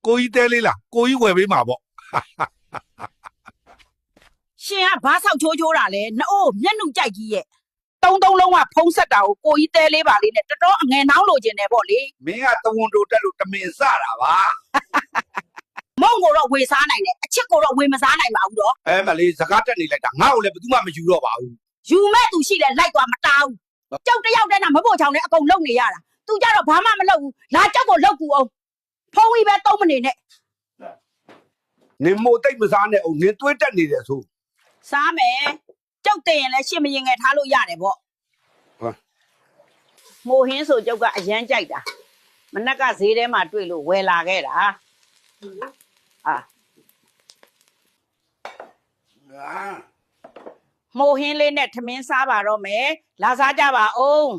ကိုကြီးတဲလေးလားကိုကြီးဝယ်ပေးမှာပေါ့ ရှင်ကဘာဆောက်ချိုးချိုးတာလဲနှအိုးမျက်နှုကြိုက်ကြီးရဲ့တုံးလုံးကဖုံးဆက်တာကိုကိုကြီးတဲလေးပါလေးနဲ့တော်တော်အငယ်နှောင်းလိုချင်တယ်ပေါ့လေ မင်းကတဝန်တိုတက်လို့တမင်စတာပါ မုံကိုတော့ဝေစားနိုင်တယ်အချစ်ကိုတော့ဝေမစားနိုင်ပါဘူးတော့ အဲမလေးစကားတက်နေလိုက်တာငါ့ကိုလည်းဘယ်သူမှမယူတော့ပါဘူး ယူမဲ့သူရှိလဲလိုက်သွားမတားဘူးကြောက်တယောက်တည်းနဲ့မဖို့ချောင်းနဲ့အကုန်လုံနေရတာသူကြတော့ဘာမှမလုပ်ဘူးလာကြောက်ကိုလောက်ကူအောင်ဖုံးကြီးပဲသုံးမနေနဲ့ နင်မို့တိတ်မစားနဲ့အောင်နင်တွေးတက်နေတယ်ဆို စားမယ်ကြောက်တဲ့ရင်လည်းရှင်းမရင်ငယ်ထားလို့ရတယ်ပေါ့ ဟုတ် မိုဟင်းဆိုကြောက်ကအရန်ကြိုက်တာမနက်ကဈေးထဲမှာတွေ့လို့ဝယ်လာခဲ့တာအာ ငါ မိုဟင်းလေးနဲ့ထမင်းစားပါတော့မယ်လာစားကြပါအောင်